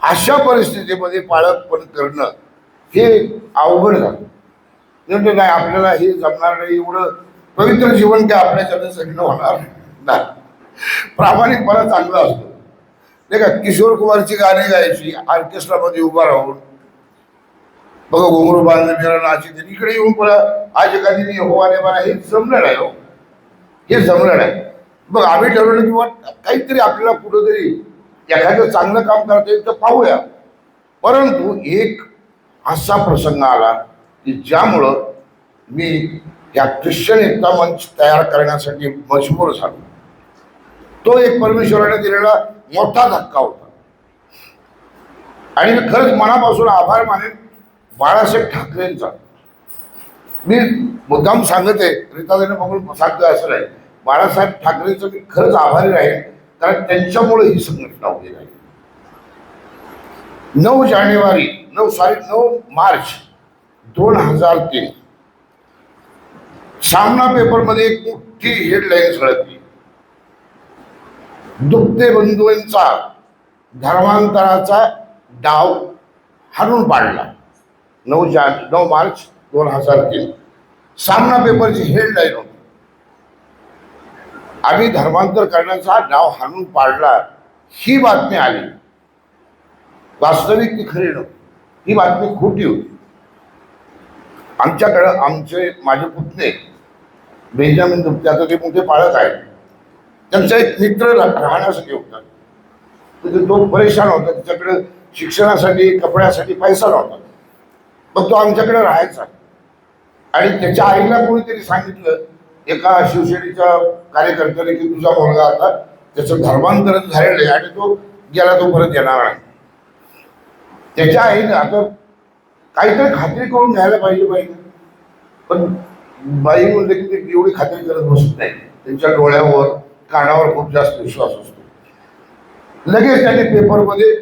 अशा परिस्थितीमध्ये पाळतपण करणं हे अवघड झालं. म्हणजे नाही आपल्याला हे जमणार नाही, एवढं पवित्र जीवन काय आपल्याच्याने जगणं होणार नाही. प्रामाणिकपणा चांगला असतो नाही का. किशोर कुमारची गाणी गायची ऑर्केस्ट्रामध्ये उभा राहून, बघा घुंगरू बांधलं मेरा नाची दिन, इकडे येऊन पण आज एखादी होवाने मला हे जमलं नाही हो, हे जमलं नाही. मग आम्ही ठरवलं की बाबा काहीतरी आपल्याला कुठंतरी एखादं चांगलं काम करता येईल तर पाहूया. परंतु एक असा प्रसंग आला की ज्यामुळं मी या ख्रिश्चन एकता मंच तयार करण्यासाठी मजबूर झालो. तो एक परमेश्वराने दिलेला मोठा धक्का होता. आणि मी खरंच मनापासून आभार मानेन बाळासाहेब ठाकरेंचा. मी मुद्दाम सांगत आहे, रीतादेने बघून सांगतोय असं नाही, बाळासाहेब ठाकरेंचं मी खरंच आभारी राहील, कारण त्यांच्यामुळे ही संघटना उभी राहील. 9 मार्च 2003 सामना पेपरमध्ये एक मोठी हेडलाईन झळकली, दुभते बंधूंचा धर्मांतराचा डाव हाणून पाडला. 9 मार्च 2003 सामना पेपरची हेडलाईन होती. आम्ही धर्मांतर करण्याचा डाव हाणून पाडला ही बातमी आली. वास्तविक ती खरी नव्हती, ही बातमी खोटी होती. आमच्याकडं माझे पुतणे बेंजामिन दुभते, आता ते मोठे पाळत आहेत, त्यांचा एक मित्र राहण्यासाठी होता. तो परेशान होता, त्याच्याकडे शिक्षणासाठी कपड्यासाठी पैसा नव्हता. मग तो आमच्याकडे राहायचा. आणि त्याच्या आईला कोणीतरी सांगितलं एका शिवसेनेच्या कार्यकर्त्याने की तुझा मुलगा आता त्याचं धर्मांतरण झालेलं आहे आणि तो गेला, तो परत येणार नाही. त्याच्या आईने आता काहीतरी खात्री करून घ्यायला पाहिजे. पण बाई म्हणले की ते एवढी खात्री करत बसत नाही, त्यांच्या डोळ्यावर कानावर खूप जास्त विश्वास असतो. लगेच त्याने पेपरमध्ये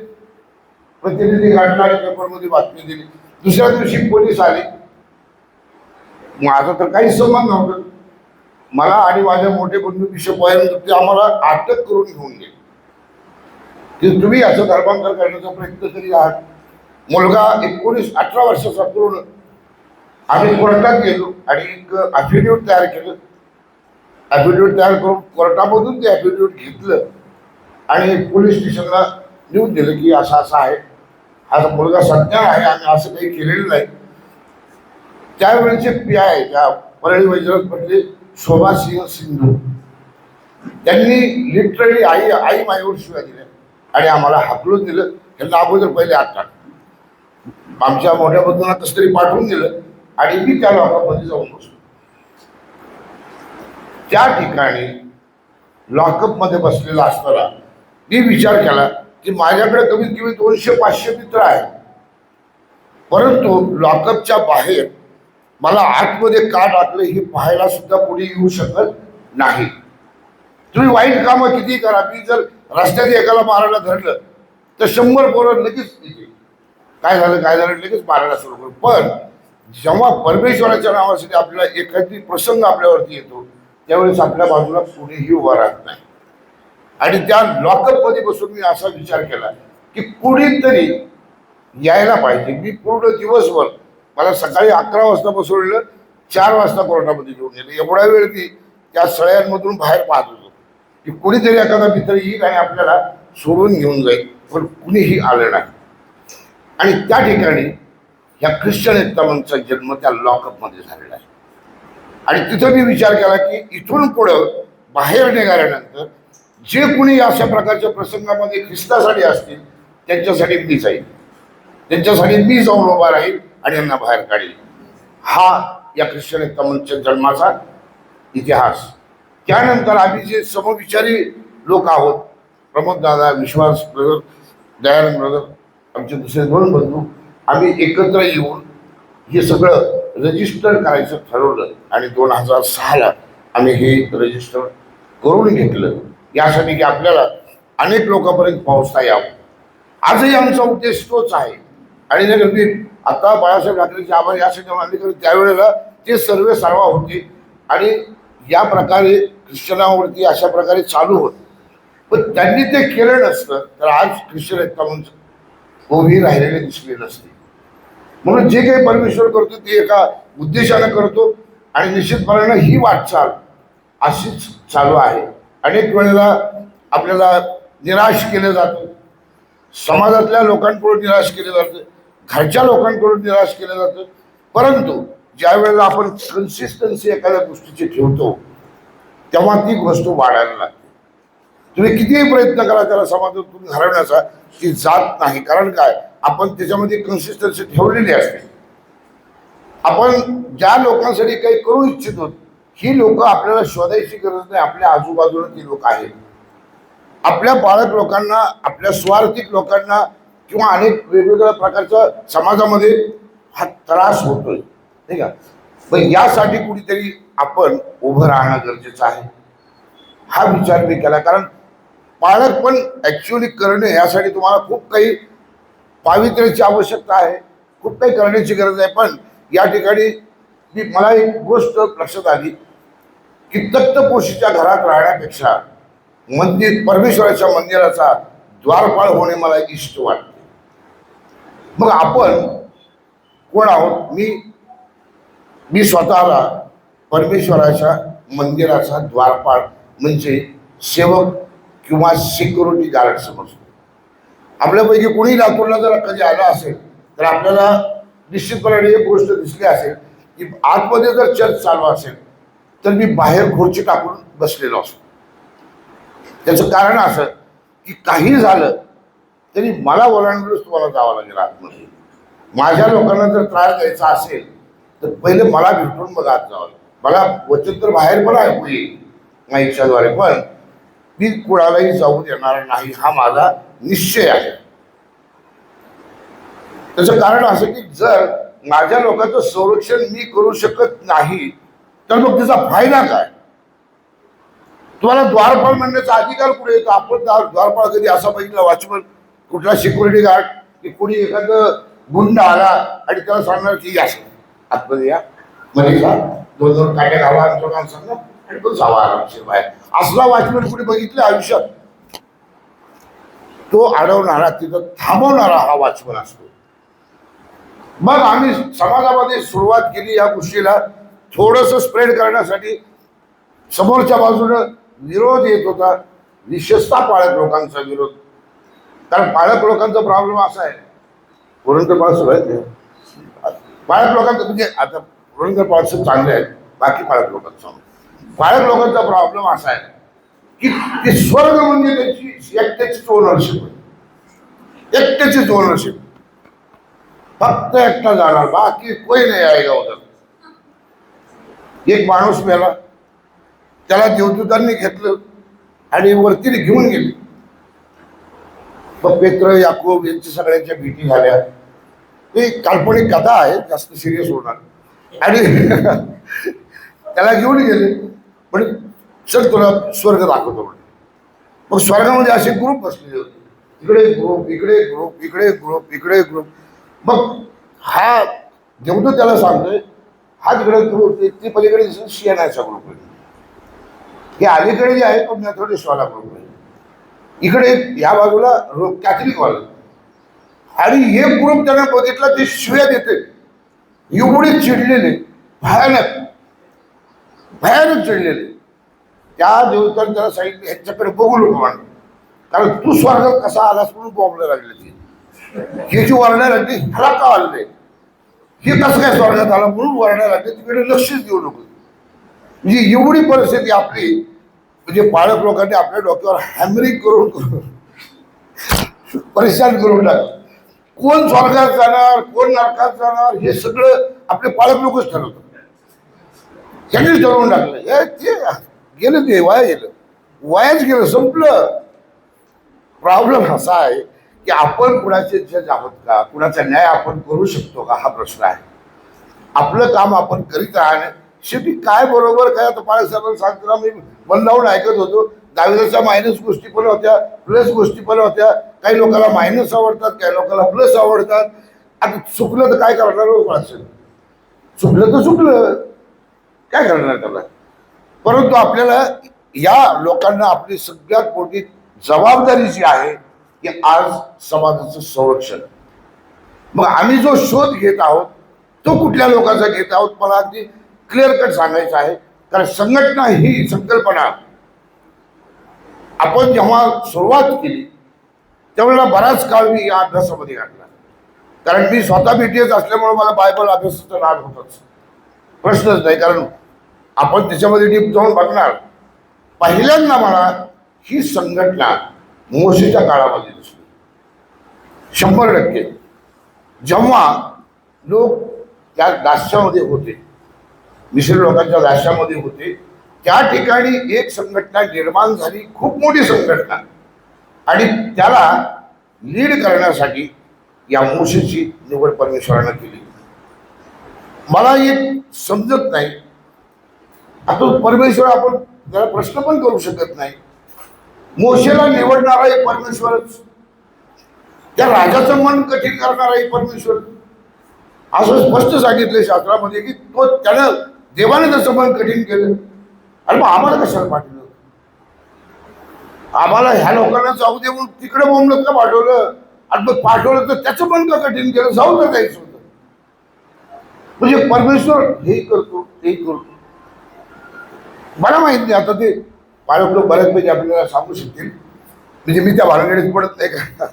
प्रतिनिधी काढला आणि पेपरमध्ये बातमी दिली. दुसऱ्या दिवशी पोलीस आले. माझं तर काही संबंध नव्हतं. मला आणि माझ्या मोठे बंधू बिशप ते आम्हाला अटक करून घेऊन गेले की तुम्ही याचं धर्मांतर करण्याचा प्रयत्न करीत आहात. मुलगा 18 वर्षाचा पूर्ण. आम्ही कोर्टात गेलो आणि एक ॲफिडेव्हिट तयार केलं. ॲफिडेव्हिट तयार करून कोर्टामधून ते ॲफिडेव्हिट घेतलं आणि पोलीस स्टेशनला नेऊन दिलं की असं असं आहे, हा मुलगा सज्ञान आहे, आम्ही असं काही केलेलं नाही. त्यावेळेचे PI त्या परळी वैजनाथमधले शोभासिंह सिंधू, त्यांनी लिटरली आई माईवर शिवाय दिल्या आणि आम्हाला हाकलून दिलं. त्यांना अगोदर पहिले आत टाकलं, आमच्या मोठ्या बंधूंना कसं तरी पाठवून दिलं आणि मी त्या लॉकअपमध्ये जाऊन बसलो. त्या ठिकाणी लॉकअपमध्ये बसलेला असताना मी विचार केला की माझ्याकडे कमीत कमी 200-500 मित्र आहेत, परंतु लॉकअपच्या बाहेर मला आतमध्ये का टाकलं हे पाहायला सुद्धा कोणी येऊ शकत नाही. तुम्ही वाईट कामं किती करा, मी जर रस्त्यात एकाला मारायला धरलं तर 100 पोरं लगेच काय झालं लगेच मारायला सुरू करू. पण जेव्हा परमेश्वराच्या नावासाठी आपल्याला एखादी प्रसंग आपल्यावरती येतो त्यावेळेस आपल्या बाजूला कोणीही उभा राहत नाही. आणि त्या लॉकअपमध्ये बसून मी असा विचार केला की कुणीतरी यायला पाहिजे. मी पूर्ण दिवसभर, मला सकाळी 11 वाजता बसवलेलं, 4 वाजता कोर्टामध्ये घेऊन गेलं. एवढा वेळ मी त्या सळ्यांमधून बाहेर पाहत होतो की कुणीतरी एखादा मित्र येईल आणि आपल्याला सोडून घेऊन जाईल, पण कुणीही आलं नाही. आणि त्या ठिकाणी ह्या ख्रिश्चन एकता मंचचा जन्म त्या लॉकअपमध्ये झालेला आहे. आणि तिथं मी विचार केला की इथून पुढं बाहेर निघाल्यानंतर जे कुणी अशा प्रकारच्या प्रसंगामध्ये ख्रिस्तासाठी असतील त्यांच्यासाठी मी जाईल, त्यांच्यासाठी मी जाऊन उभा राहील आणि यांना बाहेर काढेल. हा या ख्रिश्चन एकता मंचच्या जन्माचा इतिहास. त्यानंतर आम्ही जे समविचारी लोक आहोत, प्रमोद दादा, विश्वास ब्रदर, दयानंद ब्रदर, आमचे दुसरे 2 बंधू, आम्ही एकत्र येऊन हे सगळं रजिस्टर करायचं ठरवलं आणि 2006ला आम्ही हे रजिस्टर करून घेतलं यासाठी की आपल्याला अनेक लोकांपर्यंत पोहोचता यावं. आजही आमचा उद्देश तोच आहे. आणि आता बाळासाहेब ठाकरेंचे आभार यासाठी आम्ही त्यावेळेला ते सर्व होते आणि या प्रकारे ख्रिश्चनावरती अशा प्रकारे चालू होत. पण त्यांनी ते केलं नसतं तर आज ख्रिश्चन एकता मंच उभी राहिलेली दिसली नसते. म्हणून जे काही परमेश्वर करतो ते एका उद्देशाने करतो आणि निश्चितपणाने ही वाटचाल अशीच चालू आहे. अनेक वेळेला आपल्याला निराश केलं जातं, समाजातल्या लोकांकडून निराश केलं जातं, घरच्या लोकांकडून निराश केलं जातं. परंतु ज्या वेळेला आपण कन्सिस्टन्सी एखाद्या गोष्टीची ठेवतो तेव्हा ती गोष्ट वाढायला लागते. तुम्ही कितीही प्रयत्न करा त्याला समाजातून घालवण्याचा, ती जात नाही. कारण काय, आपण त्याच्यामध्ये कन्सिस्टन्सी ठेवलेली असते. आपण ज्या लोकांसाठी काही करू इच्छितो ही लोक आपल्याला शोधायची गरज नाही, आपल्या आजूबाजूला ती लोक आहेत. आपल्या बाळक लोकांना, आपल्या स्वार्थिक लोकांना किंवा अनेक वेगवेगळ्या प्रकारच्या समाजामध्ये हा त्रास होतोय, नाही का. पण यासाठी कुठेतरी आपण उभं राहणं गरजेचं आहे. हा विचार मी केला. कारण पालक पण ऍक्च्युअली करणे यासाठी तुम्हाला खूप काही पावित्र्याची आवश्यकता आहे, खूप काही करण्याची गरज आहे. पण या ठिकाणी मला एक गोष्ट लक्षात आली की तक्तपोशीच्या घरात राहण्यापेक्षा मंदिर, परमेश्वराच्या मंदिराचा द्वारपाळ होणे मला इष्ट वाटते. मग आपण कोण आहोत? मी स्वतःला परमेश्वराच्या मंदिराचा द्वारपाळ म्हणजे सेवक किंवा सिक्युरिटी गार्ड समजतो. आपल्यापैकी कोणी लातूरला जर कधी आला असेल तर आपल्याला निश्चितपणे एक गोष्ट दिसली असेल की आतमध्ये जर चर्च चालू असेल तर मी बाहेर खुर्ची टाकून बसलेलो असतो. त्याचं कारण असं की काही झालं तरी मला ओलांडूनच तुम्हाला जावं लागेल आतमध्ये. माझ्या लोकांना जर त्रास द्यायचा असेल तर पहिले मला भेटून मग आत जावं. मला वचन तर बाहेर पण ऐकू येईल माईकच्याद्वारे, पण मी कुणालाही जाऊ देणार नाही, हा माझा निश्चय आहे. त्याचं कारण असं की जर माझ्या लोकांचं संरक्षण मी करू शकत नाही तर मग त्याचा फायदा काय? तुम्हाला द्वारपाळ म्हणण्याचा अधिकार कुठे येतो? आपण द्वारपाळ कधी असा बघितला वॉचमन, कुठला सिक्युरिटी गार्ड की कोणी एखादं गुंड आला आणि त्याला सांगणार की या आतमध्ये या, मध्ये जा, दोन दोन काट्या घाला आमच्या माणसांना आणि तो जावा आरामशीर बाहेर. असला वॉचमन कुठे बघितलं आयुष्यात? तो अडवणारा, तिथं थांबवणारा हा वॉचमन असतो. मग आम्ही समाजामध्ये सुरुवात केली या गोष्टीला थोडस स्प्रेड करण्यासाठी. समोरच्या बाजूनं विरोध येत होता, विशेषतः पाळक लोकांचा विरोध. कारण पाळक लोकांचा प्रॉब्लेम असा आहे, पुरणकर पाळसं आहे, पाळक लोकांचं म्हणजे आता पुरणकर पाळसं चांगले आहेत, बाकी पाळक लोकांचा प्रॉब्लेम असा आहे की ते स्वर्ग म्हणजे त्याची एकट्याचीच ओनरशिप आहे, एकट्याचीच ओनरशिप. फक्त एकटा जाणार, बाकी कोई नाही आहे उधर. एक माणूस मेला, त्याला देवदूतांनी घेतलं आणि वरती घेऊन गेले. मग पेत्र, याकूब यांच्या सगळ्यांच्या भीती झाल्या. ते काल्पनिक कथा आहे, जास्त सिरियस होणार. आणि त्याला घेऊन गेले, पण चल तुला स्वर्ग दाखवतो म्हणे. मग स्वर्गामध्ये असे ग्रुप बसलेले होते, इकडे ग्रुप, इकडे ग्रुप, इकडे ग्रुप, इकडे ग्रुप. मग हा देवदूत त्याला सांगतोय, हा तिकडे ग्रुप, ती पलीकडे शियानाचा ग्रुप आहे, हे अलीकडे जे आहे तो मेथोडिस्टवाला ग्रुप आहे, इकडे या बाजूला कॅथलिकवाला. आणि हे ग्रुप त्यांना बघितला, ते शिव्या देते, एवढे चिडलेले, भयानक भयानक चिडलेले. त्या देवतांनी त्याला सांगितलं ह्यांच्याकडे बघू नको म्हणून, कारण तू स्वर्गात कसा आलास म्हणून बोंबला लागले. ती हे जी वरण्या लागली, ह्याला का आले, हे कसं काय स्वर्गात आला म्हणून वरण्या लागले, तिकडे लक्षच देऊ नको. म्हणजे एवढी परिस्थिती आपली, म्हणजे पाळक लोकांनी आपल्या डोक्यावर हॅमरिंग करून परेशान करून टाकलं. कोण स्वर्गात जाणार, कोण नरकात जाणार, हे सगळं आपले पाळक लोकच ठरवतात. त्यांनीच ठरवून टाकलं. ते गेलं, ते वायाच गेलं, संपलं. प्रॉब्लेम असा आहे की आपण कुणाचे जज आहोत का, कुणाचा न्याय आपण करू शकतो का, हा प्रश्न आहे. आपलं काम आपण करीत राहणे. शेवटी काय बरोबर काय, आता पाळक साहेबांना सांगताना मी मन लावून ऐकत होतो. दहावीच्या मायनस गोष्टी पण होत्या, प्लस गोष्टी पण होत्या. काही लोकांना मायनस आवडतात, काही लोकांना प्लस आवडतात. आता चुकलं तर काय करणार हो माणसं, चुकलं तर चुकलं, काय करणार त्याला. परंतु आपल्याला या लोकांना आपली सगळ्यात मोठी जबाबदारी जी आहे की आज समाजाचं संरक्षण मग आम्ही जो शोध घेत आहोत तो कुठल्या लोकांचा घेत आहोत मला अगदी क्लिअर कट सांगायचं आहे. कारण संघटना ही संकल्पना आपण जेव्हा सुरुवात केली त्यावेळेला बराच काळ मी या अभ्यासामध्ये घातला. कारण मी स्वतः बीटीएस असल्यामुळे मला बायबल अभ्यासाचा लाभ होतच, प्रश्नच नाही. कारण आपण त्याच्यामध्ये डीप जाऊन बघणार. पहिल्यांदा मला ही संघटना मोशेच्या काळामध्ये दिसली 100%. जेव्हा लोक त्या दास्यामध्ये होते, मिश्र लोकांच्या दास्यामध्ये होते, त्या ठिकाणी एक संघटना निर्माण झाली, खूप मोठी संघटना. आणि त्याला लीड करण्यासाठी या मोशेची निवड परमेश्वरानं केली. मला एक समजत नाही, आता परमेश्वर आपण जरा प्रश्न पण करू शकत नाही. मोशेला निवडणारा एक परमेश्वरच, त्या राजाचं मन कठीण करणारा एक परमेश्वर. असं स्पष्ट सांगितलं शास्त्रामध्ये की तो त्यानं देवाने त्याचं मन कठीण केलं. आणि मग आम्हाला कशाला पाठवलं? आम्हाला ह्या लोकांना जाऊ दे म्हणून तिकडे बोंबलत का पाठवलं? आणि मग पाठवलं तर त्याचं मन का कठीण केलं? जाऊ तर जायचं होतं. म्हणजे परमेश्वर हे करतो ते करतो. मला माहित नाही, आता ते पालक लोक बऱ्याचपैकी आपल्याला सांगू शकतील. म्हणजे मी त्या भानगडीत पडत नाही का,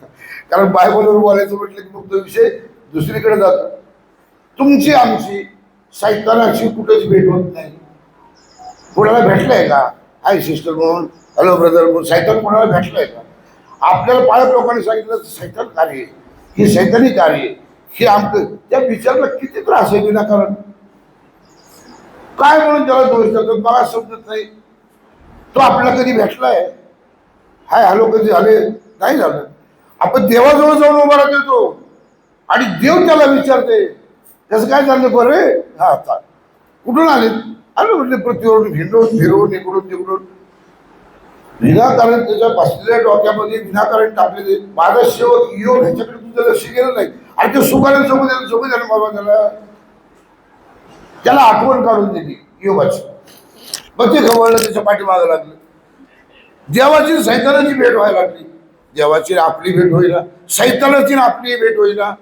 कारण बायबलवर बोलायचं म्हटलं की मग तो विषय दुसरीकडे जातो. तुमची आमची सैतानाची कुठेच भेट होत नाही. कोणाला भेटलंय का? हाय सिस्टर म्हणून, हॅलो ब्रदर म्हणून सैतान कोणाला भेटलंय का? आपल्याला पालक लोकांनी सांगितलं सैतान कार्य, ही सैतानी कार्य, हे आमचं. त्या विचारला किती त्रास आहे विनाकारण. काय म्हणून त्याला दोष देतात मला समजत नाही. तो आपल्याला कधी भेटलाय? हाय हॅलो कधी झाले? नाही झालं. आपण देवाजवळ जाऊन उभा राहतो आणि देव त्याला विचारते त्याचं काय झालं बरं? हा कुठून आले? आलो म्हणजे पृथ्वीवरून हिंडून फिरून इकडून तिकडून. विनाकारण त्याच्या बसलेल्या डोक्यामध्ये विनाकारण टाकले. माझा शेवट योग ह्याच्याकडे तुझं लक्ष गेलं नाही. आणि ते सुखाने झोपू द्या बाबा त्याला आठवण काढून दिली योगाची. मग ते खवळलं, त्याच्या पाठीमागं लागलं. देवाची सैतानाची भेट व्हायला लागली. देवाची आपली भेट होईना, सैतानाची आपली भेट होईना.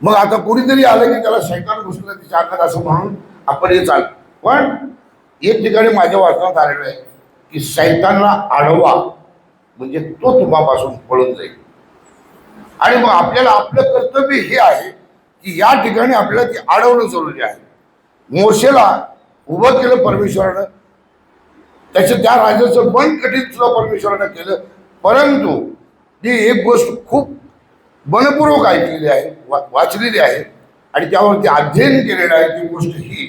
मग आता कोणीतरी आलं की त्याला सैतान घुसलं तिच्या अंगात असं म्हणून आपण हे चाल. पण एक ठिकाणी माझ्या वाचनात आलेलं आहे की सैतानला अडवा म्हणजे तो तुम्हापासून पळून जाईल. आणि मग आपल्याला आपलं कर्तव्य हे आहे की या ठिकाणी आपल्याला ते अडवणं जरुरी आहे. मोशेला उभं केलं परमेश्वरानं, त्या राजाचं मन कठीण सुद्धा परमेश्वरानं केलं. परंतु ती एक गोष्ट खूप मनपूर्वक ऐकलेली आहे, वाचलेली आहे आणि त्यावरती अध्ययन केलेलं आहे. ती गोष्ट ही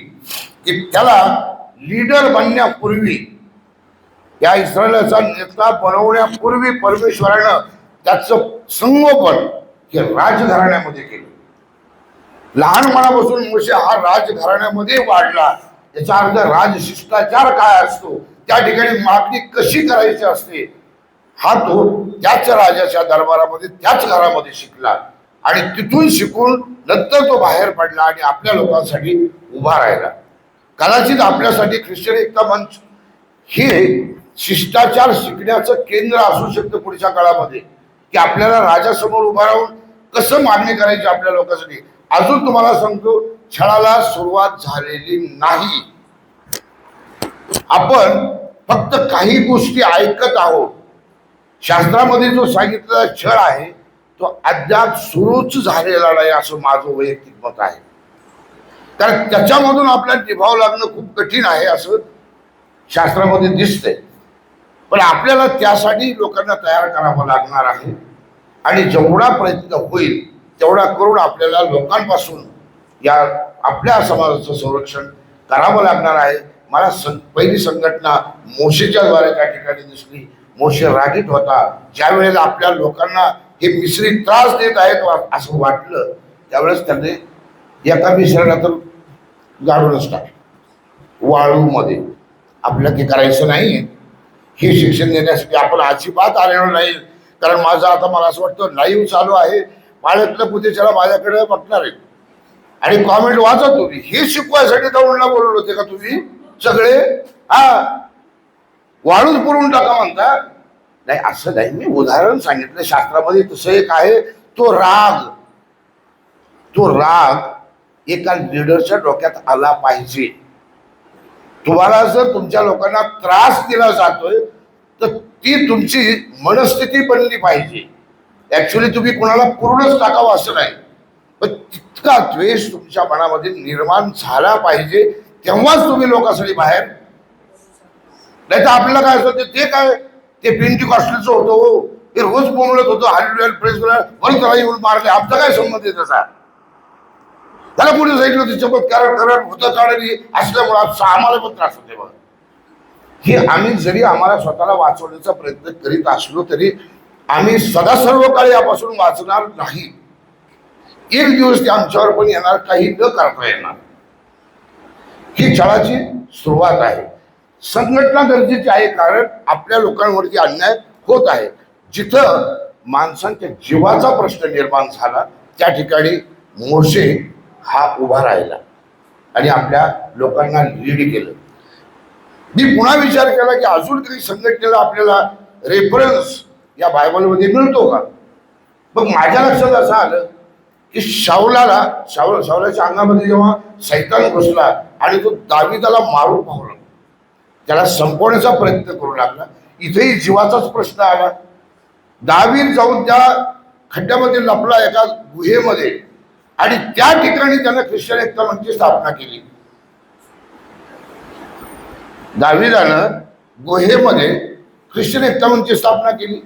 की त्याला लीडर बनण्यापूर्वी, या इस्रायलाचा नेता बनवण्यापूर्वी परमेश्वरानं त्याचं संगोपन हे राजघराण्यामध्ये केलं. लहानपणापासून मोशे हा राजघराण्यामध्ये वाढला. याचा अर्थ राजशिष्टाचार काय असतो, त्या ठिकाणी मागणी कशी करायची असते, हा तो त्याच राजाच्या दरबारामध्ये त्याच घरामध्ये शिकला. आणि तिथून शिकून नंतर तो बाहेर पडला आणि आपल्या लोकांसाठी उभा राहिला. कदाचित आपल्यासाठी ख्रिश्चन एकता मंच हे शिष्टाचार शिकण्याचं केंद्र असू शकतं पुढच्या काळामध्ये, की आपल्याला राजासमोर उभा राहून कसं मागणी करायची आपल्या लोकांसाठी. अजून तुम्हाला सांगतो, छळाला सुरुवात झालेली नाही. आपण फक्त काही गोष्टी ऐकत आहोत. शास्त्रामध्ये जो सांगितलेला छळ आहे तो अद्याप सुरूच झालेला नाही असं माझं वैयक्तिक मत आहे. कारण त्याच्यामधून आपल्याला निभाव लागणं खूप कठीण आहे असं शास्त्रामध्ये दिसतंय. पण आपल्याला त्यासाठी लोकांना तयार करावं लागणार आहे. आणि जेवढा प्रयत्न होईल तेवढा करून आपल्याला लोकांपासून या आपल्या समाजाचं संरक्षण करावं लागणार आहे. मला पहिली संघटना मोशेच्या द्वारे त्या ठिकाणी दिसली. मोशे रागीट होता. ज्या वेळेला आपल्या लोकांना हे मिश्रित त्रास देत आहेत असं वाटलं त्यावेळेस त्यांनी एका मिश्रणात तर गाडूनच टाकलं वाळूमध्ये. आपल्याला ते करायचं नाही. हे शिक्षण देण्यासाठी आपण अजिबात आलेलो नाही. कारण माझं आता मला असं वाटतं लाईव्ह चालू आहे, पाळ्यातलं पुदेशाला माझ्याकडे बघणार आहे आणि कॉमेंट वाचा तुम्ही. हे शिकवायसाठी दौडला बोलवलं होते का तुम्ही सगळे? हा वाळूच पुरवून टाका म्हणता. नाही असं नाही, मी उदाहरण सांगितलं. शास्त्रामध्ये तसं एक आहे, तो राग. तो राग एका लीडरच्या डोक्यात आला पाहिजे. तुम्हाला जर तुमच्या लोकांना त्रास दिला जातोय तर ती तुमची मनस्थिती बनली पाहिजे. ऍक्च्युली तुम्ही कोणाला पूर्णच टाकावं असं नाही, पण तितका द्वेष तुमच्या मनामध्ये निर्माण झाला पाहिजे, तेव्हाच तुम्ही लोकांसाठी बाहेर. नाही तर आपल्याला काय असतं ते काय ते पेंटिकॉस्टलचं होतं हो, ते रोज बोंबलत होतं हालेलुया प्रेझ बरं त्याला येऊन मारले. आमचा काय संबंध आहे त्याचा? त्याला कोणी सांगितलं होतं चमत्कार करत होतं चालली असल्यामुळे आम्हाला पण त्रास होते बघ. हे आम्ही जरी आम्हाला स्वतःला वाचवण्याचा प्रयत्न करीत असलो तरी आम्ही सदा सर्व काळ यापासून वाचणार नाही. एक दिवस ते आमच्यावर पण येणार, काही न करता येणार. ही छळाची सुरुवात आहे. संघटना गरजेची आहे, कारण आपल्या लोकांवरती अन्याय होत आहे. जिथं माणसांच्या जीवाचा प्रश्न निर्माण झाला त्या ठिकाणी मोर्चे हा उभा राहिला आणि आपल्या लोकांना लीड केलं. मी पुन्हा विचार केला की अजून काही संघटनेला आपल्याला रेफरन्स या बायबलमध्ये मिळतो का? मग माझ्या लक्षात असं आलं की शाऊलाच्या अंगामध्ये जेव्हा सैतान घुसला आणि तो दाविदाला मारून पावला, त्याला संपवण्याचा प्रयत्न करू लागला, इथेही जीवाचाच प्रश्न आला. दावीद जाऊन त्या खड्ड्यामध्ये लपला एका गुहेमध्ये आणि त्या ठिकाणी त्यानं ख्रिश्चन एकता मंचची स्थापना केली. दाविदानं गुहेमध्ये ख्रिश्चन एकता मंचची स्थापना केली.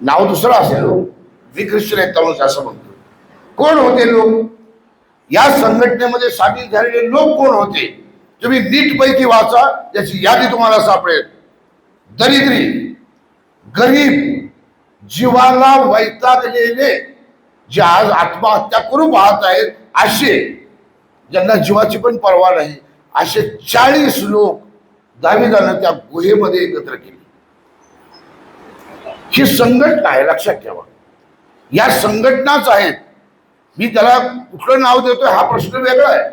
नाव दुसरं असेल, मी ख्रिश्चन एकता मंच असं म्हणतो. कोण होते लोक? या संघटनेमध्ये सामील झालेले लोक कोण होते? तुम्ही नीटपैकी वाचा, त्याची यादी तुम्हाला सापडेल. दरिद्री, गरीब, जीवाला वैतागलेले, जे आज आत्महत्या करू पाहत आहेत, असे ज्यांना जीवाची पण पर्वा नाही, असे 40 लोक दाविदानं त्या गुहेमध्ये एकत्र केले. ही संघटना आहे, लक्षात ठेवा. या संघटनाच आहेत. मी त्याला कुठलं नाव देतोय हा प्रश्न वेगळा आहे,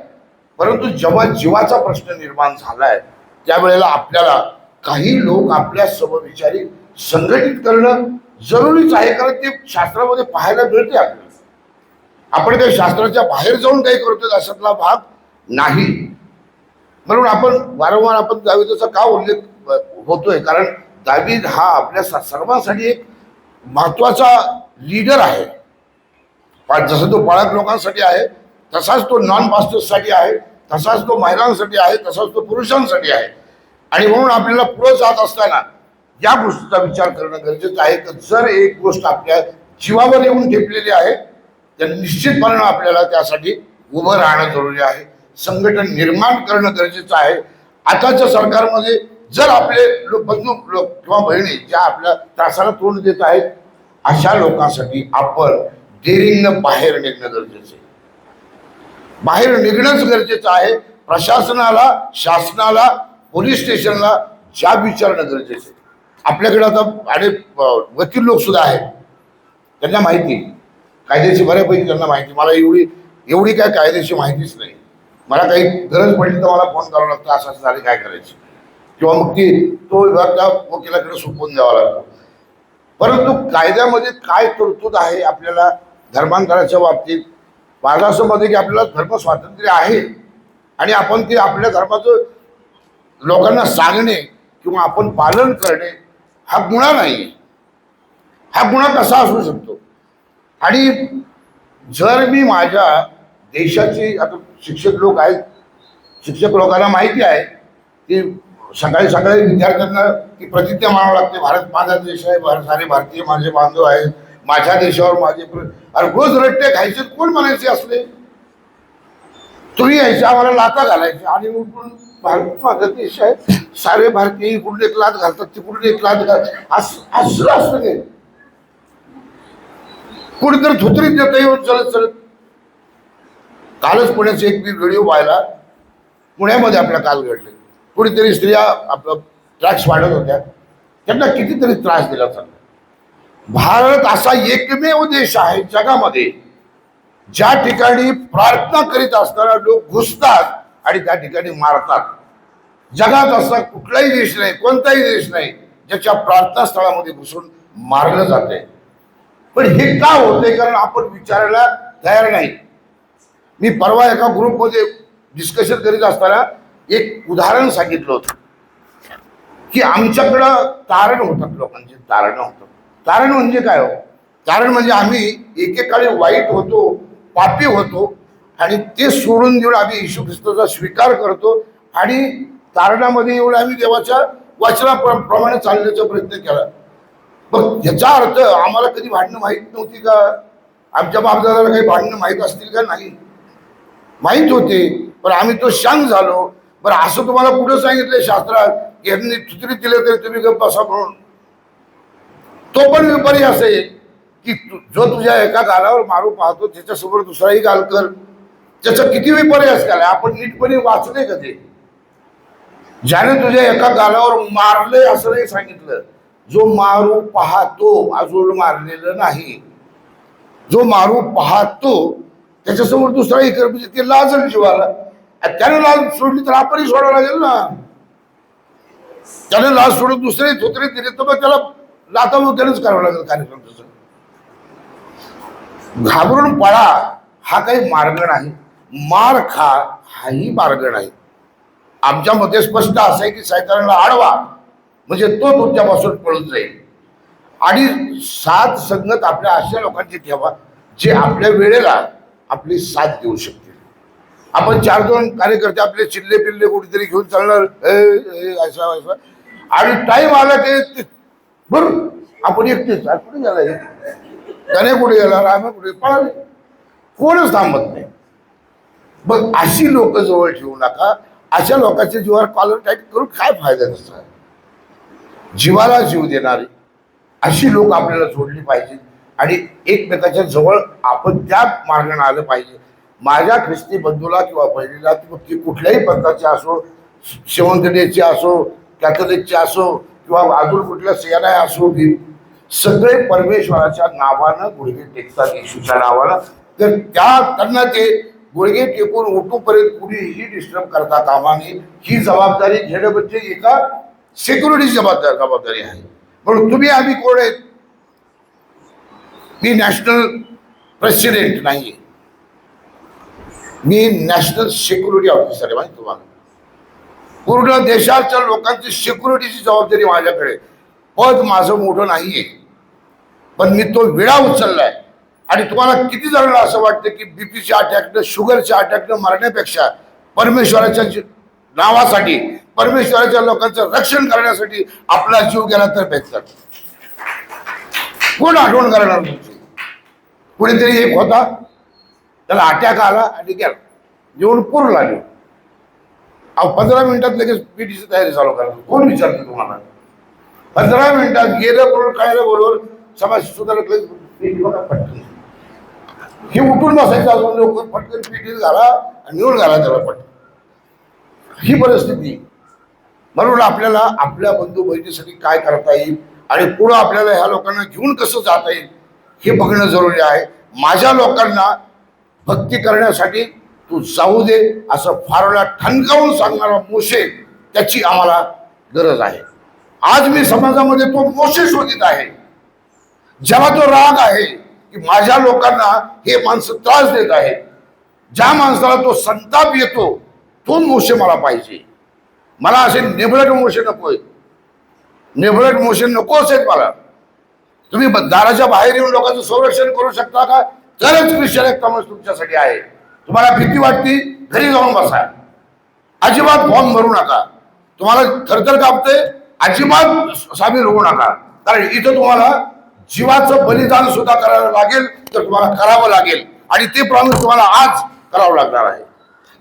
परंतु जेव्हा जीवाचा प्रश्न निर्माण झालाय त्यावेळेला आपल्याला काही लोक आपल्या समविचारी संघटित करणं जरुरीच आहे, कारण ते शास्त्रामध्ये पाहायला मिळते आपल्याला. आपण काही शास्त्राच्या बाहेर जाऊन काही करतोय अशातला भाग नाही. म्हणून आपण वारंवार दाविदाचा का उल्लेख होतोय, कारण दावीद हा आपल्या सर्वांसाठी एक महत्वाचा लीडर आहे. जसं तो पाळक लोकांसाठी आहे, तसाच तो नॉन पास्टर्ससाठी आहे, तसाच तो महिलांसाठी आहे, तसाच तो पुरुषांसाठी आहे. आणि म्हणून आपल्याला पुढे जात असताना या गोष्टीचा विचार करणं गरजेचं आहे की जर एक गोष्ट आपल्या जीवावर येऊन ठेपलेली आहे तर निश्चितपणे आपल्याला त्यासाठी उभं राहणं जरुरी आहे. संघटन निर्माण करणं गरजेचं आहे. आताच्या सरकारमध्ये जर आपले बंधू लोक किंवा बहिणी ज्या आपल्या त्रासाला तोंड देत आहेत, अशा लोकांसाठी आपण डेअरिंगनं बाहेर निघणं गरजेचं आहे. बाहेर निघणंच गरजेचं आहे. प्रशासनाला, शासनाला, पोलीस स्टेशनला जाब विचारणं गरजेचं आहे. आपल्याकडे आता अनेक वकील लोक सुद्धा आहेत, त्यांना माहिती कायद्याची बऱ्यापैकी त्यांना माहिती. मला एवढी काय कायद्याची माहितीच नाही. मला काही गरज पडली तर मला फोन करावा लागतो, असं झाले काय करायचं, किंवा मग तो विभाग त्या वकिलाकडे सोपवून द्यावा लागतो. परंतु कायद्यामध्ये काय तरतूद आहे आपल्याला धर्मांतराच्या बाबतीत? माझं असं मत आहे की आपल्याला धर्म स्वातंत्र्य आहे आणि आपण ते आपल्या धर्माचं लोकांना सांगणे किंवा आपण पालन करणे हा गुन्हा नाही. हा गुन्हा कसा असू शकतो? आणि जर मी माझ्या देशाची, आता शिक्षक लोक आहेत, शिक्षक लोकांना माहिती आहे की सकाळी सकाळी विद्यार्थ्यांना ती प्रतिज्ञा मानावं लागते, भारत माझा देश आहे, सारे भारतीय माझे बांधव आहेत, माझ्या देशावर माझे. अरे रोज रट्टे खायचे, कोण म्हणायचे असले? तुम्ही यायचे आम्हाला लाथा घालायचे आणि उठून भारत माझा देश आहे, सारे भारतीय इकडून एक लाथ घालतात, तिकडून एक लाथ घालतात, असं असतं ते. कुणीतरी धुतरीत देतं येऊन चलत चलत. कालच पुण्याचा एक व्हिडिओ पाहिला, पुण्यामध्ये आपल्या काल घडले. कुणीतरी स्त्रिया आपलं ट्रॅक्स वाढत होत्या, त्यांना कितीतरी त्रास दिला चालला. भारत असा एकमेव देश आहे जगामध्ये ज्या ठिकाणी प्रार्थना करीत असताना लोक घुसतात आणि त्या ठिकाणी मारतात. जगात असा कुठलाही देश नाही, कोणताही देश नाही ज्याच्या प्रार्थना स्थळामध्ये घुसून मारलं जाते. पण हे का होते? कारण आपण विचारायला तयार नाही. मी परवा एका ग्रुपमध्ये डिस्कशन करीत असताना एक उदाहरण सांगितलं होतं की आमच्याकडं तारण होतात, लोकांचे तारण होतात. तारण म्हणजे काय हो? तारण म्हणजे आम्ही एकेकाळी वाईट होतो, पापी होतो, आणि ते सोडून देऊन आम्ही येशू ख्रिस्ताचा स्वीकार करतो आणि तारणामध्ये येऊन आम्ही देवाच्या वचनाप्रमाणे चालण्याचा प्रयत्न केला. मग याचा अर्थ आम्हाला कधी भांडणं माहीत नव्हती का? आमच्या बापदादाला काही भांडणं माहीत असतील का? नाही, माहीत होते, पण आम्ही तो शांत झालो. बरं, असं तुम्हाला पुढे सांगितलंय शास्त्रात, यांनी तुतरी दिलं तरी तुम्ही गप्प बसा म्हणून. तो पण विपर्यास आहे की जो तुझ्या एका गालावर मारू पाहतो त्याच्यासमोर दुसराही गाल कर. त्याचा किती विपर्यास केलाय आपण नीटपणे वाचले का ते? ज्याने तुझ्या एका गालावर मारले असं नाही सांगितलं, जो मारू पाहतो, अजून मारलेलं नाही. जो मारू पाहतो त्याच्यासमोर दुसराही कर, म्हणजे ते लाजल जीवाला. त्याने लाज सोडली तर आपणही सोडावं लागेल ना. त्याने लाज सोडून दुसरे थोतरे दिले तर मग त्याला लाथाबुक्यानेच करावं लागेल कार्यक्रम. तसं घाबरून पळा हा काही मार्ग नाही, मार खा हाही मार्ग नाही. आमच्या मते स्पष्ट असं आहे की सैतानाला आडवा म्हणजे तो तुमच्यापासून पळून जाईल. आणि साथ संगत आपल्या अशा लोकांची ठेवा जे आपल्या वेळेला आपली साथ देऊ शकतील. आपण 4-2 कार्यकर्ते आपले चिल्ले पिल्ले कुठेतरी घेऊन चालणार असं, आणि टाइम आला की बरं आपण एकटेच कुठे गेला, त्याने कुठे गेला, आम्ही कुठे पळाले, कोणच थांबत नाही. मग अशी लोक जवळ ठेवू नका. अशा लोकांच्या जीवावर कॉलर टाईट करून काय फायदा नसतो. जीवाला जीव देणारी अशी लोक आपल्याला जोडली पाहिजे आणि एकमेकाच्या जवळ आपण त्या मार्गाने आलं पाहिजे. माझ्या ख्रिस्ती बंधूला किंवा बहिणीला ती कुठल्याही पंथाची असो, शेवंतडेची असो, कॅथोलिकची असो, किंवा अजून कुठल्या सेनाय असो, सगळे परमेश्वराच्या नावानं गुडघे टेकतात, येशूच्या नावानं. तर त्यांना ते गुडघे टेकून उठूपर्यंत कुणीही डिस्टर्ब करता कामा नये. ही जबाबदारी घेणं म्हणजे एका सिक्युरिटीची जबाबदारी आहे. म्हणून तुम्ही आम्ही कोण आहेत? मी नॅशनल प्रेसिडेंट नाहीये, मी नॅशनल सिक्युरिटी ऑफिसर आहे. माहिती तुम्हाला, पूर्ण देशाच्या लोकांची सिक्युरिटीची जबाबदारी माझ्याकडे. पद माझं मोठं नाहीये, पण मी तो विडा उचललाय. आणि तुम्हाला किती जणांना असं वाटतं की बीपीच्या अटॅकनं, शुगरच्या अटॅकनं मरण्यापेक्षा परमेश्वराच्या नावासाठी, परमेश्वराच्या लोकांचं रक्षण करण्यासाठी आपला जीव गेला तर बेहतर. कोण आठवण करणार तुमची? कुणीतरी एक होता, त्याला अटॅक आला आणि गेला, जेवण पूर्ण लागले. 15 मिनिटात लगेच पीटीची तयारी चालू करा. कोण विचारते तुम्हाला? 15 मिनिटात गेलं बरोबर, खायला बरोबर, समाज सुधारक पटकन हे उठून बसायचं, अजून लवकर पटकन पीटीत घाला आणि निवड घाला त्याला पटकन. ही परिस्थिती. म्हणून आपल्याला आपल्या बंधू बहिणीसाठी काय करता येईल आणि पुढं आपल्याला ह्या लोकांना घेऊन कसं जाता येईल हे बघणं जरुरी आहे. माझ्या लोकांना भक्ती करण्यासाठी तू जाऊ दे असं फारोला ठणकावून सांगणारा मोशे, त्याची आम्हाला गरज आहे. आज मी समाजामध्ये तो मोशे शोधित आहे, ज्याला तो राग आहे की माझ्या लोकांना हे माणसं त्रास देत आहेत. ज्या माणसाला तो संताप येतो तो मोशे मला पाहिजे. मला असे नेबळट मोशे नकोय, नेबळट मोशे नकोच आहेत मला. तुम्ही दाराच्या बाहेर येऊन लोकांचं संरक्षण करू शकता का? तरच ख्रिश्चन एक माणूस तुमच्यासाठी आहे. तुम्हाला भीती वाटती, घरी जाऊन बसा, अजिबात फॉर्म भरू नका. तुम्हाला थरथर कापते, अजिबात सामील होऊ नका. कारण इथं तुम्हाला जीवाचं बलिदान सुद्धा करायला लागेल, तर तुम्हाला करावं लागेल. आणि ते प्रॉमिस तुम्हाला आज करावं लागणार आहे.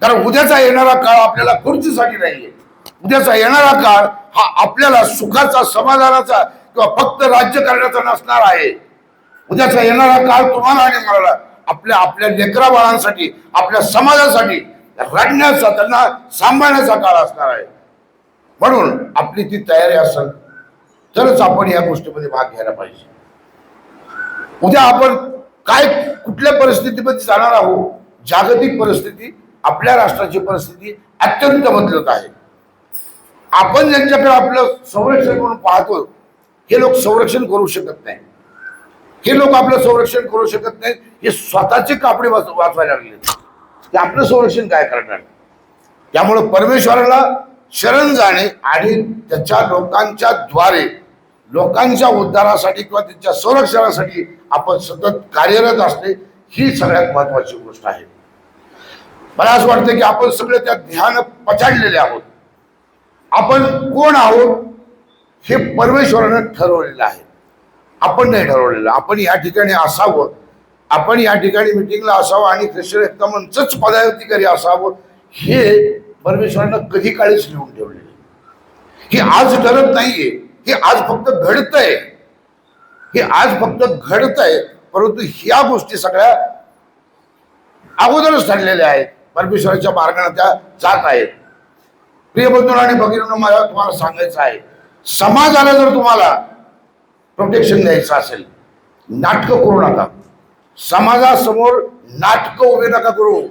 कारण उद्याचा येणारा काळ आपल्याला खुर्चीसाठी नाहीये. उद्याचा येणारा काळ हा आपल्याला सुखाचा, समाधानाचा किंवा फक्त राज्य करण्याचा नसणार आहे. उद्याचा येणारा काळ तुम्हाला आणि मला आपल्या आपल्या लेकरा बाळांसाठी, आपल्या समाजासाठी रडण्याचा, त्यांना सांभाळण्याचा काळ असणार आहे. म्हणून आपली ती तयारी असेल तरच आपण या गोष्टीमध्ये भाग घ्यायला पाहिजे. उद्या आपण काय कुठल्या परिस्थितीमध्ये जाणार आहोत? जागतिक परिस्थिती, आपल्या राष्ट्राची परिस्थिती अत्यंत बदलत आहे. आपण ज्यांच्याकडे आपलं संरक्षण म्हणून पाहतो हे लोक संरक्षण करू शकत नाही. हे लोक आपलं संरक्षण करू शकत नाहीत. हे स्वतःचे कापडे वाचवायला लागले. ते आपलं संरक्षण काय करणार? त्यामुळं परमेश्वराला शरण जाणे आणि त्याच्या लोकांच्या द्वारे लोकांच्या उद्धारासाठी किंवा त्यांच्या संरक्षणासाठी आपण सतत कार्यरत असणे ही सगळ्यात महत्वाची गोष्ट आहे. मला असं वाटतं की आपण सगळे त्या ध्यान पछाडलेले आहोत. आपण कोण आहोत हे परमेश्वरानं ठरवलेलं आहे, आपण नाही ठरवलेलं. आपण या ठिकाणी असावं, आपण या ठिकाणी मिटिंगला असावं आणि ख्रिश्चन एकता मंचच पदाधिकारी असावं हे परमेश्वरानं कधी काळीच लिहून ठेवलेलं. हे आज ठरत नाहीये, हे आज फक्त घडतंय, हे आज फक्त घडतंय. परंतु ह्या गोष्टी सगळ्या अगोदरच ठरलेल्या आहेत, परमेश्वराच्या मार्गाने त्या जात आहेत. प्रिय बंधूंनो आणि भगिनींनो, मला तुम्हाला सांगायचं आहे, समाजाला जर तुम्हाला प्रोटेक्शन द्यायचं असेल, नाटकं करू नका. समाजासमोर नाटकं उभे नका करू.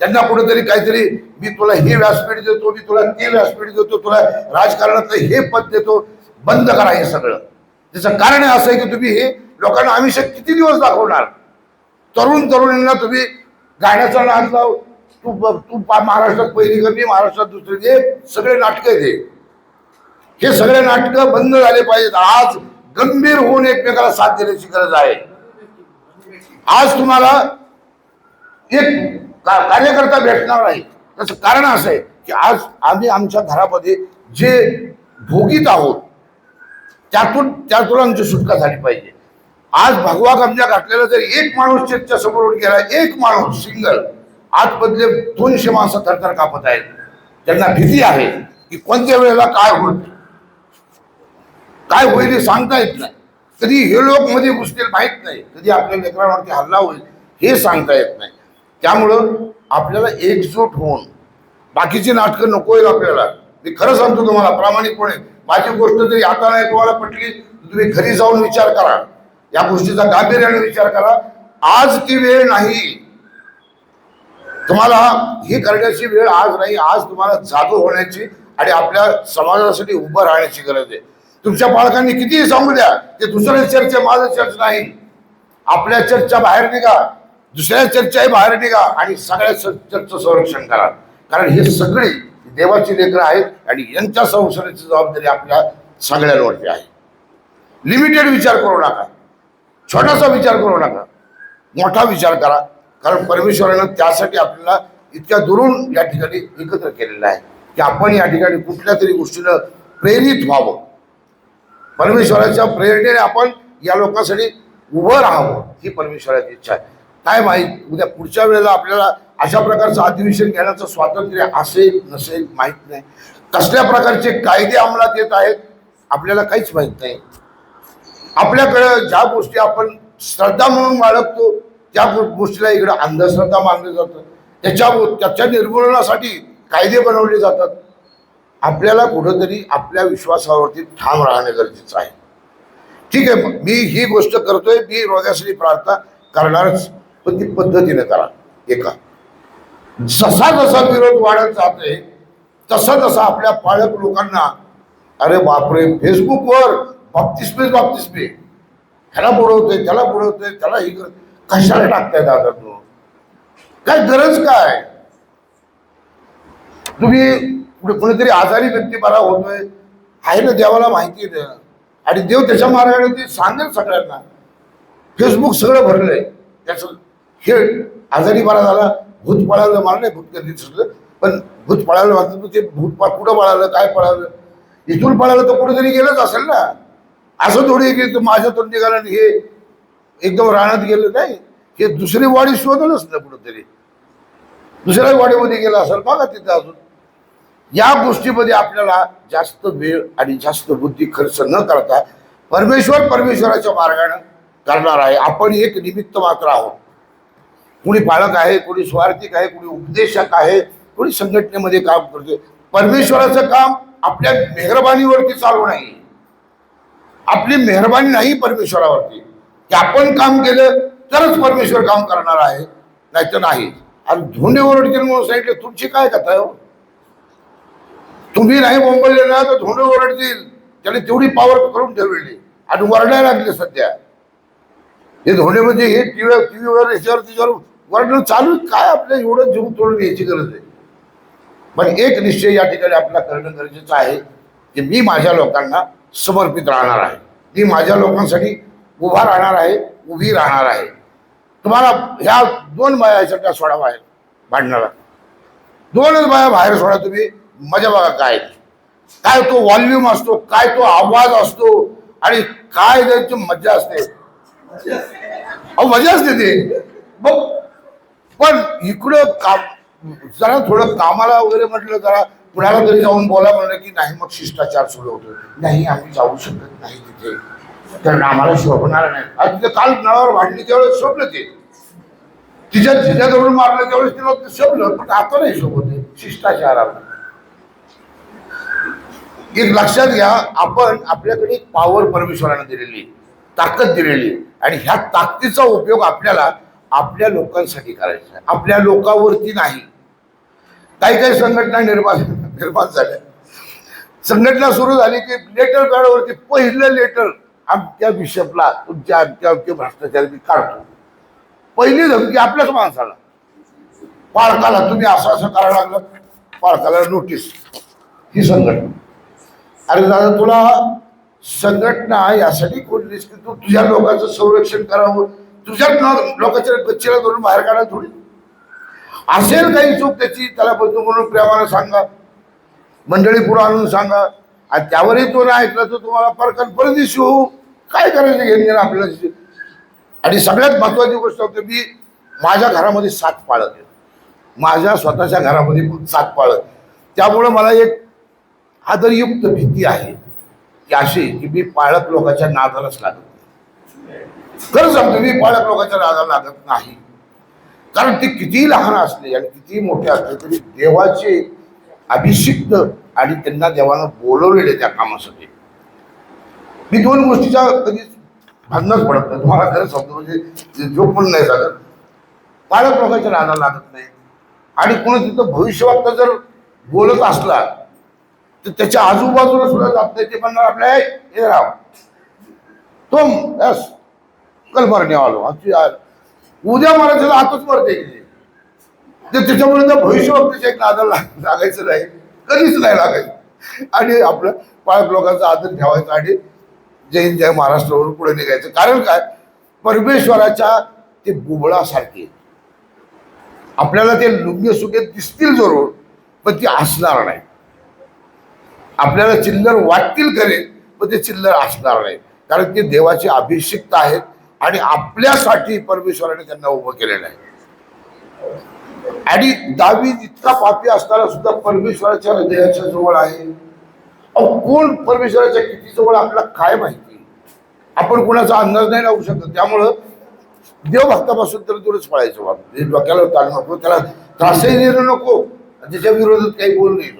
त्यांना कुठेतरी काहीतरी मी तुला हे व्यासपीठ देतो, मी तुला ते व्यासपीठ देतो, तुला राजकारणातलं हे पद देतो. बंद करा हे सगळं. त्याचं कारण असं आहे की तुम्ही हे लोकांना आयुष्यात किती दिवस दाखवणार? तरुणींना तुम्ही गाण्याचा नाद लाव, तू महाराष्ट्रात पहिली कर, मी महाराष्ट्रात दुसरी, हे सगळे नाटकं आहे. हे सगळे नाटकं बंद झाले पाहिजेत. आज गंभीर होऊन एकमेकाला साथ देण्याची गरज आहे. आज तुम्हाला एक कार्यकर्ता भेटणार नाही. त्याचं कारण असं आहे की आज आम्ही आमच्या घरामध्ये जे भोगीत आहोत त्यातून आमची सुटका झाली पाहिजे. आज भगवा गमजा घातलेला जर एक माणूस चर्चच्या समोरून गेला, एक माणूस सिंगल, आतमधले 200 माणसं थरथर कापत आहेत. त्यांना भीती आहे की कोणत्या वेळेला काय होईल, काय होईल हे सांगता येत नाही. कधी हे लोक मध्ये घुसतील माहित नाही, कधी आपल्या लेकरांवरती हल्ला होईल हे सांगता येत नाही. त्यामुळं आपल्याला एकजूट होऊन बाकीची नाटकं नको आहेत आपल्याला. मी खरं सांगतो तुम्हाला प्रामाणिकपणे, माझी गोष्ट जरी आता नाही तुम्हाला पटली, तुम्ही घरी जाऊन विचार करा, या गोष्टीचा गांभीर्याने विचार करा. आज ती वेळ नाही, तुम्हाला ही करण्याची वेळ आज नाही. आज तुम्हाला जागं होण्याची आणि आपल्या समाजासाठी उभं राहण्याची गरज आहे. तुमच्या पालकांनी कितीही सांगू द्या, ते दुसऱ्या चर्च माझं चर्च नाही, आपल्या चर्चच्या बाहेर निघा, दुसऱ्या चर्चच्याही बाहेर निघा आणि सगळ्या चर्चचं संरक्षण करा. कारण हे सगळे देवाची लेकरं आहेत आणि यांच्या संरक्षणाची जबाबदारी आपल्या सगळ्यांवरती आहे. लिमिटेड विचार करू नका, छोटासा विचार करू नका, मोठा विचार करा. कारण परमेश्वरानं त्यासाठी आपल्याला इतक्या दुरून या ठिकाणी एकत्र केलेलं आहे की आपण या ठिकाणी कुठल्या तरी गोष्टीनं प्रेरित व्हावं. परमेश्वराच्या प्रेरणेने आपण या लोकांसाठी उभं राहावं ही परमेश्वराची इच्छा आहे. काय माहीत उद्या पुढच्या वेळेला आपल्याला अशा प्रकारचं अधिवेशन घेण्याचं स्वातंत्र्य असेल नसेल माहीत नाही. कसल्या प्रकारचे कायदे अंमलात येत आहेत आपल्याला काहीच माहीत नाही. आपल्याकडं ज्या गोष्टी आपण श्रद्धा म्हणून बाळगतो त्या गोष्टीला इकडं अंधश्रद्धा मानलं जातं. त्याच्या निर्मूलनासाठी कायदे बनवले जातात. आपल्याला कुठंतरी आपल्या विश्वासावरती ठाम राहणे गरजेचं आहे. ठीक आहे, मी ही गोष्ट करतोय, मी रोगासाठी प्रार्थना करणारच, पण ती पद्धतीने करा. एका जसा जसा विरोध वाढत जातोय तसा तसा आपल्या पालक लोकांना, अरे बापरे, फेसबुकवर बाप्तिस्मे ह्याला बुडवतोय, त्याला बुडवतोय, त्याला ही कशाला टाकताय दादा? तू काय गरज काय? तुम्ही कोणीतरी आजारी व्यक्ती बरा होतोय आहे ना, देवाला माहिती आहे आणि देव त्याच्या मार्गाने ते सांगेल सगळ्यांना. फेसबुक सगळं भरलंय त्याचं. हे आजारी बरा झाला, भूत पळालं, मला नाही भूत कधी दिसलं, पण भूत पळालं म्हणतात. ते भूत कुठं पळालं, काय पळालं? इथून पळालं तर कुठेतरी गेलंच असेल ना. असं थोडी की माझ्यातून निघालं हे एकदम रानात गेलं नाही. हे दुसरी वाडी शोधलंच ना, कुठंतरी दुसऱ्या वाडीमध्ये गेलं असेल बघा तिथं. अजून या गोष्टीमध्ये आपल्याला जास्त वेळ आणि जास्त बुद्धी खर्च न करता परमेश्वराच्या मार्गाने करणार आहे. आपण एक निमित्त मात्र आहोत. कोणी पालक आहे, कोणी स्वार्थिक आहे, कोणी उपदेशक आहे, कोणी संघटनेमध्ये काम करतोय. परमेश्वराचं काम आपल्या मेहरबानीवरती चालू नाही. आपली मेहरबानी नाही परमेश्वरावरती की आपण काम केलं तरच परमेश्वर काम करणार आहे, नाही तर नाही. आणि धोंडे ओरडतील म्हणून सांगितले, तुमची काय कथा आहे? तुम्ही नाही बोंबलले ना तर धोंडे ओरडतील. त्याने तेवढी पावर करून ठेवलेली आणि वरडायला लागले सध्या. हे धोंडे म्हणजे हे टीव्हीवर याच्यावर वर्णन चालू काय आपल्या एवढं जीव तोडून यायची गरज आहे. पण एक निश्चय या ठिकाणी आपला करणं गरजेचं आहे की मी माझ्या लोकांना समर्पित राहणार आहे. मी माझ्या लोकांसाठी उभा राहणार आहे, उभी राहणार आहे. तुम्हाला ह्या 2 बाया याच्यातल्या सोडा बाहेर भांडणारा, 2च बाया बाहेर सोडा तुम्ही, मजा बघा काय काय तो व्हॉल्यूम असतो, काय तो आवाज असतो आणि काय त्याची मजा असते. अहो मजा असते ते. पण इकडं काम जरा थोडं कामाला वगैरे म्हटलं, जरा कुणाला तरी जाऊन बोला म्हणलं की नाही, मग शिष्टाचार सुरू होतो. नाही आम्ही जाऊ शकत नाही तिथे, कारण आम्हाला शोभणार नाही. आज तिथे काल नळावर भांडली त्यावेळेस शोभलं ते, तिच्याजवळून मारलं त्यावेळेस तिला शोभलं, पण आता नाही शोभत. शिष्टाचाराला एक लक्षात घ्या, आपण आपल्याकडे एक पॉवर परमेश्वराने दिलेली, ताकद दिलेली, आणि ह्या ताकदीचा उपयोग आपल्याला आपल्या लोकांसाठी करायचा आहे, आपल्या लोकांवरती नाही. काही काही संघटना निर्माण झाल्या. संघटना सुरू झाली की लेटर पॅडवरती पहिलं लेटर आमच्या बिशपला तुमच्या आमच्या भ्रष्टाचार मी काढतो. पहिली धमकी आपल्याच माणसाला, पालकाला तुम्ही असं असं करायला लागलं, पालकाला नोटीस. ही संघटना, अरे दादा तुला संघटना यासाठी खोललीस की तू तुझ्या लोकांचं संरक्षण करावं, तुझ्याच लोकांच्या गच्चीला धरून बाहेर काढायला थोडी. असेल काही चूक त्याची, त्याला बंधू म्हणून प्रेमानं सांगा, मंडळी पुढे आणून सांगा, आणि त्यावरही तो नाही ऐकला तर तुम्हाला परदेशी होऊ काय करायचं घेणे आपल्याला. आणि सगळ्यात महत्वाची गोष्ट होती, मी माझ्या घरामध्ये 7 पाळत आहे, माझ्या स्वतःच्या घरामध्ये 7 पाळत. त्यामुळं मला एक आदरयुक्त भीती आहे की अशी की मी पाळक लोकांच्या नादालाच लागत नाही. खरं सांगतो, मी पाळक लोकांच्या नादाला लागत नाही. कारण ते कितीही लहान असले आणि कितीही मोठे असले तरी देवाचे अभिषिक्त आणि त्यांना देवानं बोलवलेले त्या कामासाठी. मी 2 गोष्टीच्या कधीच भांडणच पडत नाही, तुम्हाला खरं सांगतो. म्हणजे जोक पण नाही झालं, पाळक लोकांच्या नादाला लागत नाही. आणि कोणी तिथं भविष्यवक्ता जर बोलत असला तर त्याच्या आजूबाजूला सुद्धा जात नाही. ते म्हणणार आपल्या हे राव तुम यस कल मरणे आलो, उद्या मरायचं आताच मरते. त्याच्यामुळे तर भविष्यवक्त्याच्या एक नादाला लागायचं नाही, कधीच नाही लागायचं. आणि आपलं पाळक लोकांचा आदर ठेवायचा आणि जय हिंद जय महाराष्ट्रावरून पुढे निघायचं. कारण काय, परमेश्वराच्या ते बुबळासारखे आपल्याला ते लुंगे सुगे दिसतील जरूर, पण ती असणार नाही. आपल्याला चिल्लर वाटतील खरे, पण ते चिल्लर असणार नाही. कारण ते देवाचे अभिषिक्त आहेत आणि आपल्यासाठी परमेश्वराने त्यांना उभं केलेलं आहे. आणि दावीद इतका पापी असताना सुद्धा परमेश्वराच्या हृदयाच्या जवळ आहे. कोण परमेश्वराच्या किती जवळ आपल्याला काय माहिती, आपण कोणाचा अंदाज नाही लावू शकत. त्यामुळं देवभक्तापासून तर दूरच पळायचं. बाबा डोक्याला ताण नको, त्याला त्रासही देणं नको, त्याच्या विरोधात काही बोलू नये.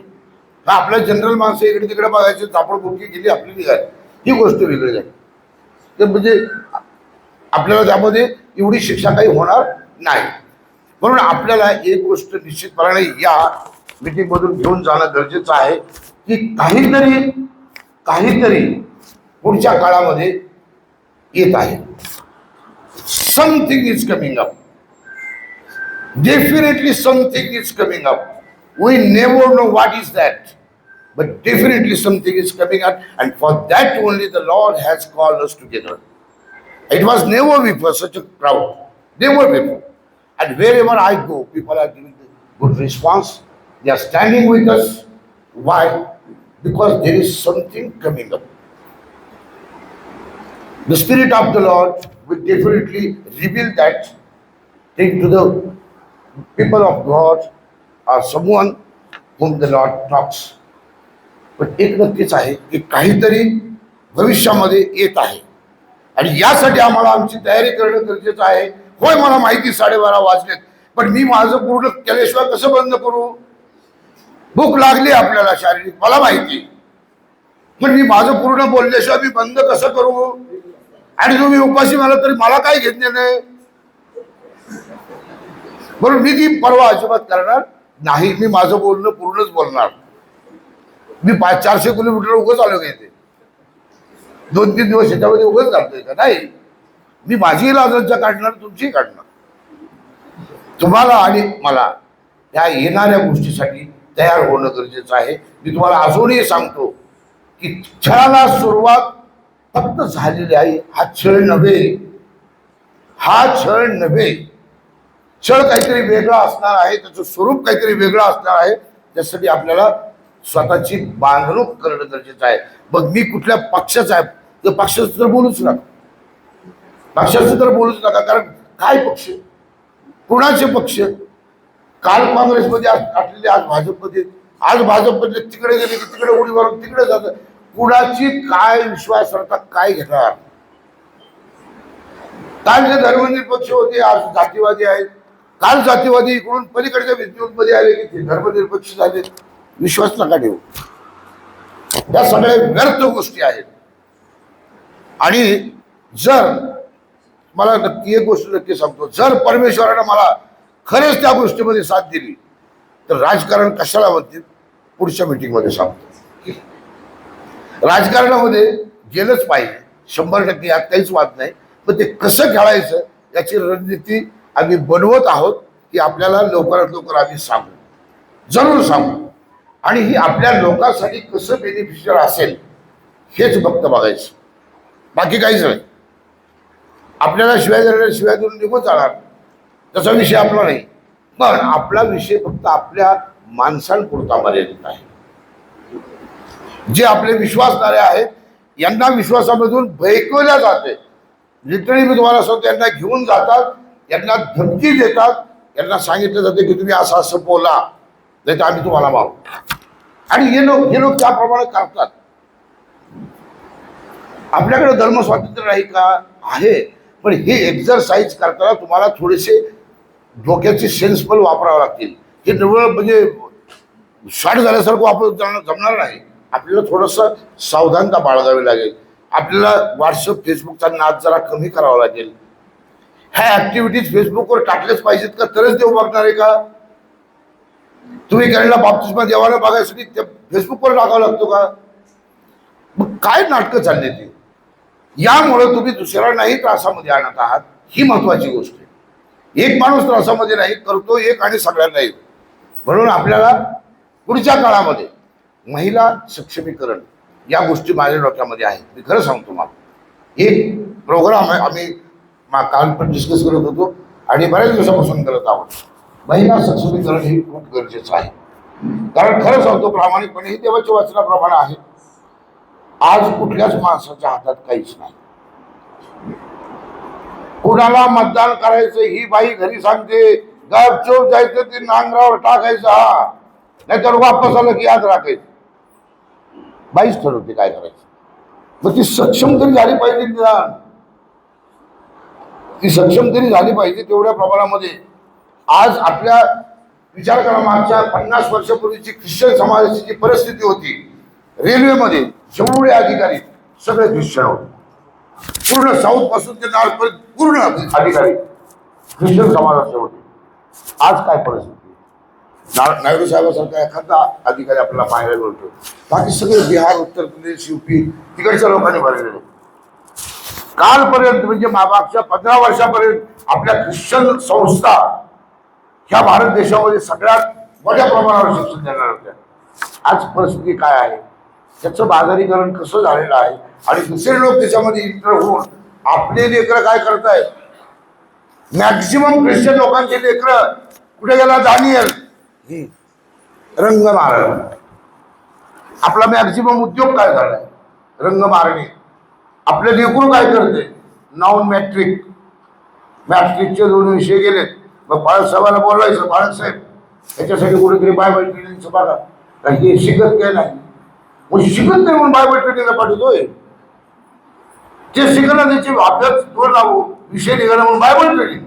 हा आपल्या जनरल माणसं इकडे तिकडे बघायचे, चापडबुक्की गेली आपली निघाली, ही गोष्ट वेगळी झाली. तर म्हणजे आपल्याला त्यामध्ये एवढी शिक्षा काही होणार नाही. म्हणून आपल्याला एक गोष्ट निश्चितपणाने या मीटिंगमधून घेऊन जाणं गरजेचं आहे की काहीतरी पुढच्या काळामध्ये येत आहे. Something is coming up, definitely something is coming up. We never know what is that, but definitely something is coming up, and for that only the Lord has called us together. It was never before such a crowd, never before. And wherever I go, people are giving good response. They are standing with us. Why? Because there is something coming up. The Spirit of the Lord will definitely reveal that thing to the people of God, or someone whom the Lord talks. पण एक नक्कीच आहे की काहीतरी भविष्यामध्ये येत आहे आणि यासाठी आम्हाला आमची तयारी करणं गरजेचं आहे. होय, मला माहिती 12:30 वाजलेत, पण मी माझं पूर्ण केल्याशिवाय कसं बंद करू? भूक लागली आपल्याला शारीरिक, मला माहिती, पण मी माझं पूर्ण बोलल्याशिवाय मी बंद कसं करू? आणि तुम्ही उपाशी मला तरी मला काय घेतले नाही. म्हणून मी ती परवा अजिबात करणार नाही. मी माझं बोलणं पूर्णच बोलणार. मी 400 किलोमीटर उगाच आलो का ते 2-3 दिवस याच्यामध्ये उगाच घालतोय का? नाही, मी माझी लाजांच्या काढणार, तुमची काढणार. तुम्हाला आणि मला त्या येणाऱ्या गोष्टीसाठी तयार होणं गरजेचं आहे. मी तुम्हाला अजूनही सांगतो की छळाला सुरुवात फक्त झालेली आहे. हा छळ नव्हे, हा छळ नव्हे. छळ काहीतरी वेगळा असणार आहे, त्याचं स्वरूप काहीतरी वेगळं असणार आहे. त्यासाठी आपल्याला स्वतःची बांधणूक करणं गरजेचं आहे. मग मी कुठल्या पक्षाचा आहे तर पक्षाचं तर बोलूच नका, पक्षाचं तर बोलूच नका. कारण काय पक्ष, कुणाचे पक्ष? काल काँग्रेसमध्ये असलेले आज भाजपमध्ये, आज भाजपमध्ये तिकडे गेले की तिकडे उडी मारून तिकडे जातात. कुणाची काय विश्वासार्हता काय घेणार? काल जे धर्मनिरपेक्ष होते आज जातीवादी आहेत. काल जातीवादी इकडून पलीकडच्या विद्युतमध्ये आले की ते धर्मनिरपेक्ष झाले. विश्वास नका ठेवू. या सगळ्या व्यर्थ गोष्टी आहेत. आणि जर मला नक्की एक गोष्ट नक्की सांगतो, जर परमेश्वरानं मला खरेच त्या गोष्टीमध्ये साथ दिली तर राजकारण कशाला म्हणतील पुढच्या मीटिंगमध्ये सांगतो. राजकारणामध्ये गेलंच पाहिजे 100%, यात काहीच वाद नाही. पण ते कसं खेळायचं याची रणनीती आम्ही बनवत आहोत. की आपल्याला लवकरात लवकर आम्ही सांगू, जरूर सांगू. आणि ही आपल्या लोकांसाठी कसं बेनिफिशियल असेल हेच फक्त बघायचं, बाकी काहीच नाही. आपल्याला शिवाय देऊन निघून जाणार तसा विषय आपला नाही. पण आपला विषय फक्त आपल्या माणसांपुरता मर्यादित आहे. जे आपले विश्वासणारे आहेत यांना विश्वासामधून भयकवल्या जाते. लिटरली मी तुम्हाला सांगतो, यांना घेऊन जातात, यांना धमकी देतात, यांना सांगितलं जाते की तुम्ही असं असं बोला नाही तर आम्ही तुम्हाला मारू. आणि हे लोक त्याप्रमाणे करतात. आपल्याकडे धर्म स्वातंत्र्य नाही का? आहे. पण हे एक्झरसाइज करताना तुम्हाला थोडेसे डोक्याचे सेन्स पण वापरावे लागतील. हे निव्वळ म्हणजे शॉर्ट झाल्यासारखं वापर जमणार नाही. आपल्याला थोडंसं सावधानता बाळगावी लागेल. आपल्याला व्हॉट्सअप फेसबुकचा नाद जरा कमी करावा लागेल. ह्या ऍक्टिव्हिटीज फेसबुकवर टाकलेच पाहिजेत का? तरच देव बघणार आहे का? तुम्ही केलेला बाप्तिस्मा देवाला बघायसाठी फेसबुकवर टाकावं लागतो का? मग काय नाटकं चालली ती? यामुळे तुम्ही दुसऱ्यांनाही त्रासामध्ये आणत आहात. ही महत्वाची गोष्ट आहे. एक माणूस त्रासामध्ये नाही करतो, एक आणि सगळ्यांनाही. म्हणून आपल्याला पुढच्या काळामध्ये महिला सक्षमीकरण या गोष्टी माझ्या डोक्यामध्ये आहेत. मी खरं सांगतो, मला एक प्रोग्राम आहे, आम्ही काल पण डिस्कस करत होतो आणि बऱ्याच दिवसापासून करत आहोत. महिला सक्षमीकरण हे खूप गरजेचं आहे. कारण खरं सांगतो प्रामाणिकपणे, ही देवाच्या वचनाप्रमाणे आहे. आज कुठल्याच माणसाच्या हातात काहीच नाही. कुणाला मतदान करायचं ही बाई घरी सांगते, गपचूप जायचं ते नांगरावर टाकायचं, हा नाहीतर वापस आलं की याद राखायचं. बाईच ठरवते काय करायचं. मग ती सक्षम तरी झाली पाहिजे निदान, ती सक्षम तरी झाली पाहिजे तेवढ्या प्रमाणामध्ये. आज आपल्या विचार करा, मागच्या 50 वर्षापूर्वीची ख्रिश्चन समाजाची जी परिस्थिती होती, रेल्वेमध्ये जेवढे अधिकारी सगळे ख्रिश्चन होते. पूर्ण साऊथ पासून ते नॉर्थपर्यंत पूर्ण अधिकारी ख्रिश्चन समाजाचे होते. आज काय परिस्थिती? नायडू साहेबांसारखा एखादा अधिकारी आपल्याला पाहायला मिळतो. बाकी सगळे बिहार, उत्तर प्रदेश, यूपी तिकडच्या लोकांनी भरलेले. कालपर्यंत म्हणजे मागच्या 15 वर्षापर्यंत आपल्या ख्रिश्चन संस्था ह्या भारत देशामध्ये सगळ्यात मोठ्या प्रमाणावर शिक्षण देणार होत्या. आज परिस्थिती काय आहे, त्याचं बाजारीकरण कसं झालेलं आहे. आणि दुसरे लोक त्याच्यामध्ये इंटर होऊन आपले लेकरं काय करतायत. मॅक्झिमम ख्रिश्चन लोकांचे लेकरं कुठे गेला? दानियल रंग मारण. आपला मॅक्झिमम उद्योग काय झालाय? रंग मारणे. आपले लेकरू काय करते? नॉन मॅट्रिक, मॅट्रिकचे 2 विषय गेलेत. मग बाळासाहेबांना बोलवायचं, बाळासाहेब त्याच्यासाठी कुठेतरी बायबल ट्रेनिंगचं बघा. काही शिकत काय नाही, मग शिकत नाही म्हणून बायबल ट्रेनिंगला पाठवतोय. ते शिकणं त्याचे अभ्यास दोन लावू, विषय निघाला म्हणून बायबल ट्रेनिंग.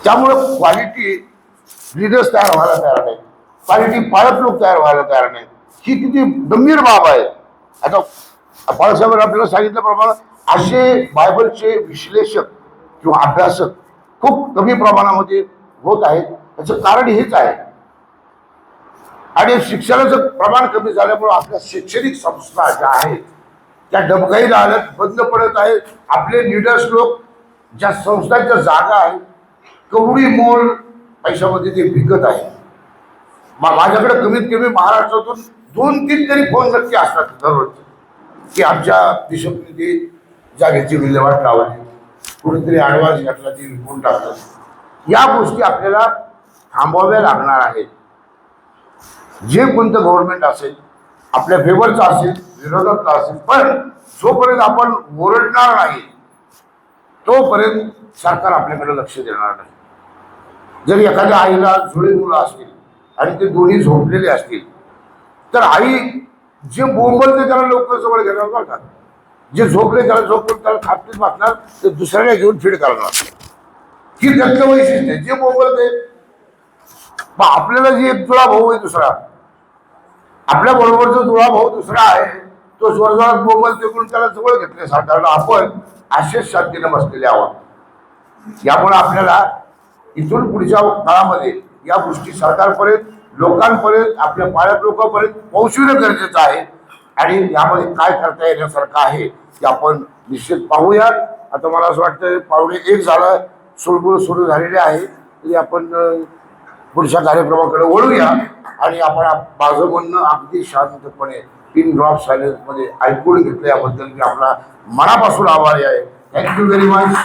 त्यामुळं क्वालिटी लिडर्स तयार व्हायला तयार नाही, क्वालिटी पाळत लोक तयार व्हायला तयार नाही. ही किती गंभीर बाब आहे. आता बाळासाहेबांनी आपल्याला सांगितल्याप्रमाणे असे बायबलचे विश्लेषक किंवा अभ्यासक खूप कमी प्रमाणामध्ये होत आहेत. त्याचं कारण हेच आहे. आणि शिक्षणाचं प्रमाण कमी झाल्यामुळे आपल्या शैक्षणिक संस्था ज्या आहेत त्या डबघाईला आल्यात, बंद पडत आहेत. आपले लीडर्स लोक ज्या संस्थांच्या जागा आहेत कवडी मोल पैशामध्ये ते विकत आहे. माझ्याकडे कमीत कमी महाराष्ट्रातून 2-3 तरी फोन नक्की असतात दररोज की आमच्या बिशपने ती जागेची विल्हेवाट लावली, कुणीतरी ॲडव्हान्स घातला ती विकून टाकतात. या गोष्टी आपल्याला थांबवाव्या लागणार आहेत. जे कोणतं गव्हर्नमेंट असेल आपल्या फेवरचं असेल विरोधातलं असेल, पण जोपर्यंत आपण ओरडणार नाही तोपर्यंत सरकार आपल्याकडे लक्ष देणार नाही. जर एखाद्या आईला जुळे मुलं असतील आणि ते दोन्ही झोपलेले असतील तर आई जे बोंबलते त्याला लवकर जवळ घेणार बरं का. जे झोपले त्याला झोपून त्याला खापटीत वाटणार, ते दुसऱ्याला घेऊन फीड करणार. ही त्याचं वैशिष्ट्य आहे. जे बोंबलते आपल्याला जी एक जुळा भाऊ आहे दुसरा, आपल्या बरोबर जो जुळा भाऊ दुसरा आहे तो जोरजोरात बोंबलते म्हणून त्याला जवळ घेतले सरकारला आपण असेच शांतीने बसलेले आहोत. यामुळे आपल्याला इथून पुढच्या काळामध्ये या गोष्टी सरकारपर्यंत लोकांपर्यंत आपल्या पाळत लोकांपर्यंत पोहोचविणं गरजेचं आहे. आणि यामध्ये काय करता येण्यासारखं आहे ते आपण निश्चित पाहूया. आता मला असं वाटतं 1:15 झालं, सुळबुळ सुरू झालेले आहे, तरी आपण पुढच्या कार्यक्रमाकडे वळूया. आणि आपण माझं म्हणणं अगदी शांतपणे 3 ड्रॉप सायलेन्समध्ये ऐकून घेतलं, याबद्दल मी आपला मनापासून आभारी आहे. Thank you very much.